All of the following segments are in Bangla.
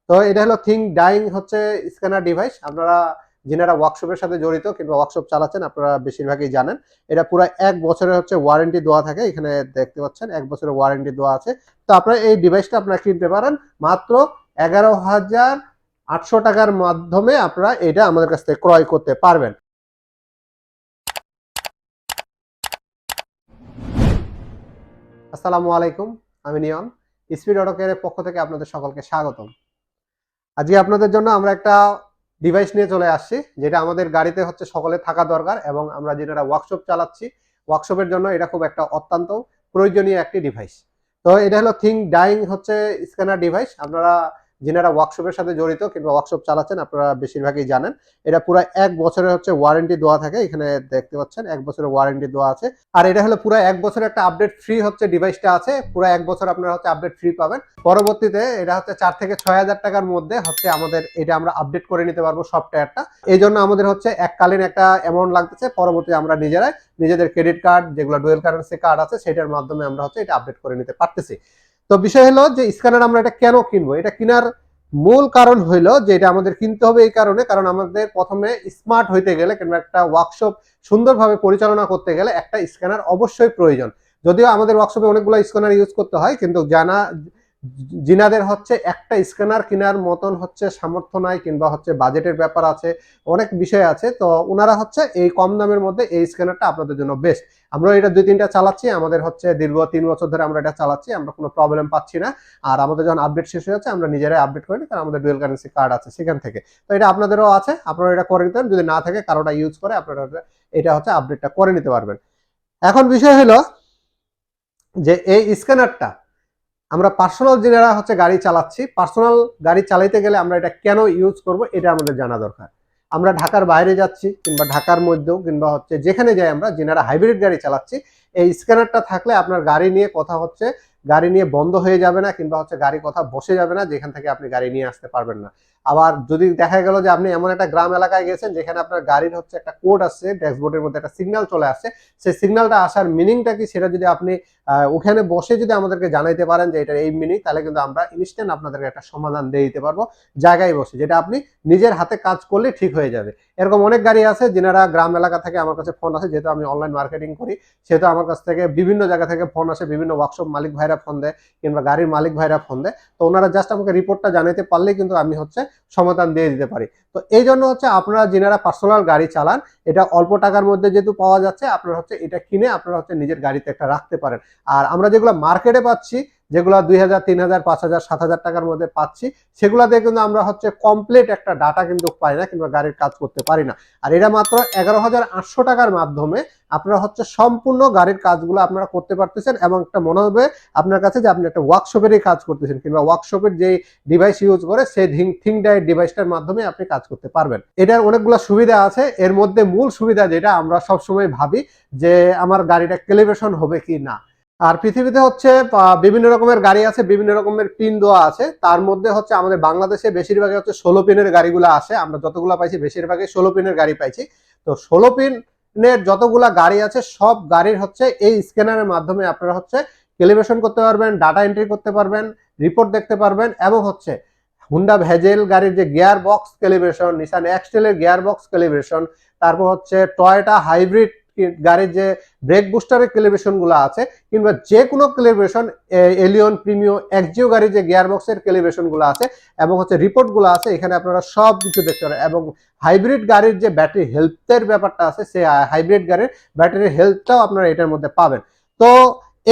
তো এটা হলো থিং ডাইং হচ্ছে স্ক্যানার ডিভাইস। আপনারা যারা ওয়ার্কশপের সাথে জড়িত কিংবা ওয়ার্কশপ চালাচ্ছেন আপনারা বেশিরভাগই জানেন। এটা পুরো ১ বছরের হচ্ছে ওয়ারেন্টি দেওয়া থাকে। এখানে দেখতে পাচ্ছেন ১ বছরের ওয়ারেন্টি দেওয়া আছে। তো আপনারা এই ডিভাইসটা আপনারা কিনতে পারেন মাত্র ১১,৮০০ টাকার মাধ্যমে আপনারা এটা আমাদের কাছ থেকে ক্রয় করতে পারবেন। আসসালামু আলাইকুম, আমি নিয়ন। স্পিড অটো কেয়ারের পক্ষ থেকে আপনাদের সকলকে স্বাগতম। আজকে আপনাদের জন্য আমরা একটা ডিভাইস নিয়ে চলে আসছি, যেটা আমাদের গাড়িতে হচ্ছে সকলে থাকা দরকার এবং আমরা যেটা ওয়ার্কশপ চালাচ্ছি, ওয়ার্কশপের জন্য এটা খুব একটা অত্যন্ত প্রয়োজনীয় একটি ডিভাইস। তো এটা হলো থিং ডাইং হচ্ছে স্ক্যানার ডিভাইস। আপনারা যারা ওয়ার্কশপের সাথে জড়িত কিংবা ওয়ার্কশপ চালাচ্ছেন আপনারা বেশিরভাগই জানেন। এটা পুরো ১ বছরের হচ্ছে ওয়ারেন্টি দেওয়া থাকে। এখানে দেখতে পাচ্ছেন ১ বছরের ওয়ারেন্টি দেওয়া আছে। আর এটা হলো পুরো ১ বছরের একটা আপডেট ফ্রি হচ্ছে ডিভাইসটা আছে। পুরো ১ বছর আপনারা হচ্ছে আপডেট ফ্রি পাবেন। পরবর্তীতে এটা হচ্ছে ৪ থেকে ৬,০০০ টাকার মধ্যে হচ্ছে আমাদের এটা আমরা আপডেট করে নিতে পারবো সফটওয়্যারটা। এই জন্য আমাদের হচ্ছে এককালীন একটা অ্যামাউন্ট লাগতেছে। পরবর্তীতে আমরা নিজেরাই নিজেদের ক্রেডিট কার্ড যেগুলো ডুয়েল কারেন্সি কার্ড আছে সেটার মাধ্যমে আমরা হচ্ছে এটা আপডেট করে নিতে পারতেছি। তো বিষয় হলো যে স্ক্যানার আমরা এটা কেন কিনবো? এটা কেনার মূল কারণ হইলো যে এটা আমাদের কিনতে হবে এই কারণে, কারণ আমাদের প্রথমে স্মার্ট হইতে গেলে কিংবা একটা ওয়ার্কশপ সুন্দরভাবে পরিচালনা করতে গেলে একটা স্ক্যানার অবশ্যই প্রয়োজন। যদিও আমাদের ওয়ার্কশপে অনেকগুলো স্ক্যানার ইউজ করতে হয়, কিন্তু জিনাদের হচ্ছে একটা স্ক্যানার কেনার মতন হচ্ছে সামর্থ্য নাই কিংবা হচ্ছে বাজেটের ব্যাপার আছে, অনেক বিষয় আছে। তো ওনারা হচ্ছে এই কম দামের মধ্যে এই স্ক্যানারটা আপনাদের জন্য বেস্ট। আমরা এটা ২-৩টা চালাচ্ছি, আমাদের হচ্ছে দীর্ঘ ৩ বছর ধরে আমরা এটা চালাচ্ছি, আমরা কোনো প্রবলেম পাচ্ছি না। আর আমাদের যখন আপডেট শেষ হয়ে যাচ্ছে আমরা নিজেরাই আপডেট করি, কারণ আমাদের ডুয়েল কারেন্সি কার্ড আছে সেখান থেকে। তো এটা আপনাদেরও আছে, আপনারা এটা করে নিতে পারেন। যদি না থাকে কারোটা ইউজ করে আপনারা এটা হচ্ছে আপডেটটা করে নিতে পারবেন। এখন বিষয় হলো যে এই স্ক্যানারটা আমরা পার্সোনাল যারা হচ্ছে গাড়ি চালাচ্ছি, পার্সোনাল গাড়ি চালাইতে গেলে আমরা এটা কেন ইউজ করব এটা আমাদের জানা দরকার। আমরা ঢাকার বাইরে যাচ্ছি কিংবা ঢাকার মধ্যেও কিংবা হচ্ছে যেখানে যাই আমরা যারা হাইব্রিড গাড়ি চালাচ্ছি, এই স্ক্যানারটা থাকলে আপনার গাড়ি নিয়ে কথা হচ্ছে গাড়ি নিয়ে বন্ধ হয়ে যাবে না কিংবা হচ্ছে গাড়ি কথা বসে যাবে না, যেখান থেকে আপনি গাড়ি নিয়ে আসতে পারবেন না। আবার যদি দেখা গেল যে আপনি এমন একটা গ্রাম এলাকায় গেছেন যেখানে আপনার গাড়ির হচ্ছে একটা কোড আসছে, ড্যাশবোর্ডের মধ্যে একটা সিগন্যাল চলে আসছে, সেই সিগন্যালটা আসার মিনিংটা কি সেটা যদি আপনি ওখানে বসে যদি আমাদেরকে জানাইতে পারেন যে এটা এই মিনিং, তাহলে কিন্তু আমরা ইনস্ট্যান্ট আপনাদেরকে একটা সমাধান দিয়ে দিতে পারবো জায়গায় বসে, যেটা আপনি নিজের হাতে কাজ করলে ঠিক হয়ে যাবে। এরকম অনেক গাড়ি আছে যারা গ্রাম এলাকা থেকে আমার কাছে ফোন আসে, যেহেতু আমি অনলাইন মার্কেটিং করি সেহেতু আমার কাছ থেকে বিভিন্ন জায়গা থেকে ফোন আসে, বিভিন্ন ওয়ার্কশপ মালিক ভাইরা ফোন দেয় কিংবা গাড়ির মালিক ভাইরা ফোন দেয়। তো ওনারা জাস্ট আমাকে রিপোর্টটা জানাইতে পারলেই কিন্তু আমি হচ্ছে সমাধান দিয়ে দিতে পারি। তো এই জন্য হচ্ছে আপনারা যারা পার্সোনাল গাড়ি চালান, এটা অল্প টাকার মধ্যে যেহেতু পাওয়া যাচ্ছে, আপনারা হচ্ছে এটা কিনে আপনারা হচ্ছে নিজের গাড়িতে একটা রাখতে পারেন। আর আমরা যেগুলো মার্কেটে পাচ্ছি, যেগুলো ২,০০০, ৩,০০০, ৫,০০০, ৭,০০০ টাকার মধ্যে পাচ্ছি, সেগুলো দিয়ে কিন্তু আমরা হচ্ছে কমপ্লিট একটা ডাটা কিন্তু পাই না কিংবা গাড়ির কাজ করতে পারি না। আর এটা মাত্র ১১,৮০০ টাকার মাধ্যমে আপনারা হচ্ছে সম্পূর্ণ গাড়ির কাজগুলো আপনারা করতে পারতেছেন এবং একটা মনে হবে আপনার কাছে যে আপনি একটা ওয়ার্কশপেরই কাজ করতেছেন কিংবা ওয়ার্কশপের যে ডিভাইস ইউজ করে সেই থিং ডাই ডিভাইসটার মাধ্যমে আপনি কাজ করতে পারবেন। এটার অনেকগুলো সুবিধা আছে। এর মধ্যে মূল সুবিধা যেটা আমরা সবসময় ভাবি যে আমার গাড়িটা ক্যালিব্রেশন হবে কি না। আর পৃথিবীতে হচ্ছে বিভিন্ন রকমের গাড়ি আছে, বিভিন্ন রকমের পিন দেওয়া আছে। তার মধ্যে হচ্ছে আমাদের বাংলাদেশে বেশিরভাগই হচ্ছে ১৬ পিনের গাড়িগুলো আসে। আমরা যতগুলো পাইছি বেশিরভাগই ১৬ পিনের গাড়ি পাইছি। তো ১৬ পিনের যতগুলা গাড়ি আছে সব গাড়ির হচ্ছে এই স্ক্যানারের মাধ্যমে আপনারা হচ্ছে ক্যালিব্রেশন করতে পারবেন, ডাটা এন্ট্রি করতে পারবেন, রিপোর্ট দেখতে পারবেন এবং হচ্ছে হুন্ডা ভেজেল গাড়ির যে গিয়ার বক্স ক্যালিব্রেশন, নিসান এক্সটেলের গিয়ার বক্স ক্যালিব্রেশন, তারপর হচ্ছে টয়োটা হাইব্রিড গাড়ির যে ব্রেক বুস্টারের ক্যালিব্রেশন গুলো আছে কিংবা যে কোনো ক্যালিব্রেশন, এলিয়ন প্রিমিও এক্সজিও গাড়ির যে গিয়ার বক্সের ক্যালিব্রেশন গুলো আছে এবং হচ্ছে রিপোর্ট গুলো আছে, এখানে আপনারা সব কিছু দেখতে পারেন। এবং হাইব্রিড গাড়ির যে ব্যাটারি হেলথের ব্যাপারটা আছে, সেই হাইব্রিড গাড়ির ব্যাটারির হেলথটাও আপনারা এটার মধ্যে পাবেন। তো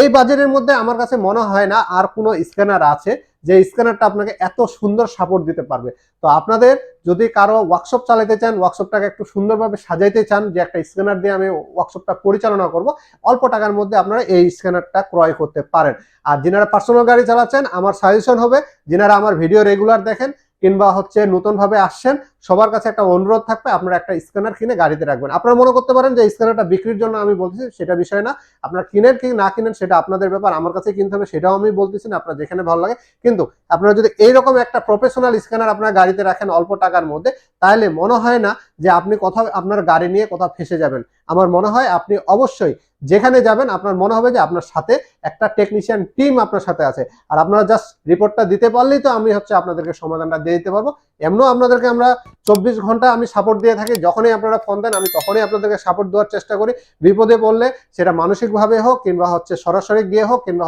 এই বাজেটের মধ্যে আমার কাছে মনে হয় না আর কোনো স্ক্যানার আছে যে স্ক্যানারটা আপনাকে এত সুন্দর সাপোর্ট দিতে পারবে। তো আপনাদের যদি কারো ওয়ার্কশপ চালাতে চান, ওয়ার্কশপটাকে একটু সুন্দরভাবে সাজাইতে চান যে একটা স্ক্যানার দিয়ে আমি ওয়ার্কশপটা পরিচালনা করব, অল্প টাকার মধ্যে আপনারা এই স্ক্যানারটা ক্রয় করতে পারেন। আর যারা পার্সোনাল গাড়ি চালাচ্ছেন, আমার সাজেশন হবে যারা আমার ভিডিও রেগুলার দেখেন কিংবা হচ্ছে নতুন ভাবে আসছেন, সবার কাছে একটা অনুরোধ থাকবে আপনারা একটা স্ক্যানার কিনে গাড়িতে রাখবেন। আপনারা মনে করতে পারেন যে স্ক্যানারটা বিক্রির জন্য আমি বলতেছি, সেটা বিষয় না। আপনারা কিনেন কি না কিনেন সেটা আপনাদের ব্যাপার, আমার কাছে কিনতে হবে সেটাও আমি বলতেছি না, আপনার যেখানে ভালো লাগে। কিন্তু আপনারা যদি এইরকম একটা প্রফেশনাল স্ক্যানার আপনার গাড়িতে রাখেন অল্প টাকার মধ্যে, তাহলে মনে হয় না যে আপনি কোথাও আপনার গাড়ি নিয়ে কোথাও ফেসে যাবেন। আমার মনে হয় আপনি অবশ্যই যেখানে যাবেন আপনার মনে হবে যে আপনার সাথে একটা টেকনিশিয়ান টিম আপনার সাথে আছে। আর আপনারা জাস্ট রিপোর্টটা দিতে পারলেই তো আমি আপনাদেরকে সমাধানটা দিয়ে দিতে পারবো। এমনও আপনাদেরকে আমরা 24 ঘন্টা আমি সাপোর্ট দিয়ে থাকি। যখনই আপনারা ফোন দেন আমি তখনই আপনাদেরকে সাপোর্ট দেওয়ার চেষ্টা করি। বিপদে পড়লে সেটা মানসিকভাবে হোক, কিংবা সরাসরি গিয়ে হোক, কিংবা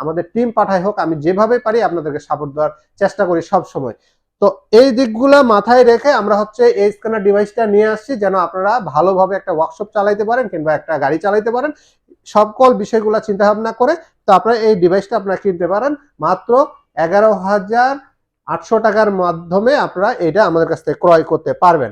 আমাদের টিম পাঠায় হোক, আমি যেভাবে পারি আপনাদেরকে সাপোর্ট দেওয়ার চেষ্টা করি সব সময়। তো এই দিকগুলা মাথায় রেখে আমরা এই স্ক্যানার ডিভাইসটা নিয়ে আসছি, যেন আপনারা ভালোভাবে একটা ওয়ার্কশপ চালাইতে পারেন কিংবা একটা গাড়ি চালাইতে পারেন। সকল বিষয়গুলো চিন্তা ভাবনা করে তো আপনারা এই ডিভাইসটা আপনারা কিনতে পারেন মাত্র 11,800 টাকার মাধ্যমে। আপনারা এটা আমাদের কাছ থেকে ক্রয় করতে পারবেন।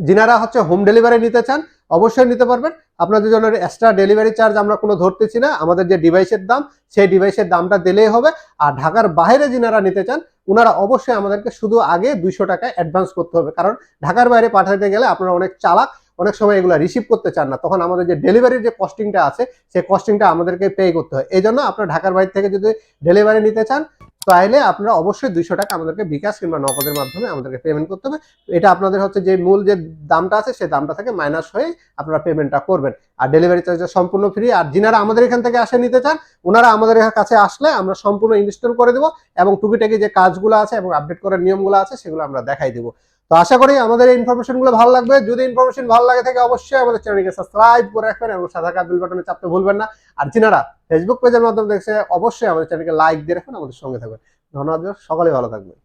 যিনারা হোম ডেলিভারি নিতে চান অবশ্যই নিতে পারবেন। আপনাদের জন্য এক্সট্রা ডেলিভারি চার্জ আমরা কোনো ধরতেছি না। আমাদের যে ডিভাইসের দাম, সেই ডিভাইসের দামটা দিলেই হবে। আর ঢাকার বাইরে যিনারা নিতে চান ওনারা অবশ্যই আমাদেরকে শুধু আগে 200 টাকা অ্যাডভান্স করতে হবে, কারণ ঢাকার বাইরে পাঠাতে গেলে আপনারা অনেক চালাক, অনেক সময় এগুলো রিসিভ করতে চান না, তখন আমাদের যে ডেলিভারির যে কস্টিংটা আছে সেই কস্টিংটা আমাদেরকে পে করতে হয়। এই জন্য আপনারা ঢাকার বাইরে থেকে যদি ডেলিভারি নিতে চান তাহলে আপনারা অবশ্যই 200 টাকা আমাদেরকে বিকাশ কিংবা নগদের মাধ্যমে আমাদেরকে পেমেন্ট করতে হবে। এটা আপনাদের যে মূল যে দামটা আছে সেই দামটা থেকে মাইনাস হয়ে আপনারা পেমেন্টটা করবেন। আর ডেলিভারি চার্জ সম্পূর্ণ ফ্রি। আর যিনারা আমাদের এখান থেকে নিতে চান ওনারা আমাদের কাছে আসলে আমরা সম্পূর্ণ ইনস্টল করে দেবো, এবং টুকিটাকি যে কাজগুলো আছে এবং আপডেট করার নিয়মগুলো আছে সেগুলো আমরা দেখাই দেবো। তো আশা করি আমাদের এই ইনফরমেশনগুলো ভালো লাগবে। যদি ইনফরমেশন ভালো লাগে থাকে অবশ্যই আমাদের চ্যানেলকে সাবস্ক্রাইব করে রাখবেন এবং সাথে থাকা বেল বাটনে চাপতে ভুলবেন না। আর যিনারা ফেসবুক পেজের মাধ্যমে দেখছে অবশ্যই আমাদের চ্যানেলকে লাইক দিয়ে রাখবেন, আমাদের সঙ্গে থাকবেন। ধন্যবাদ, সকলে ভালো থাকবেন।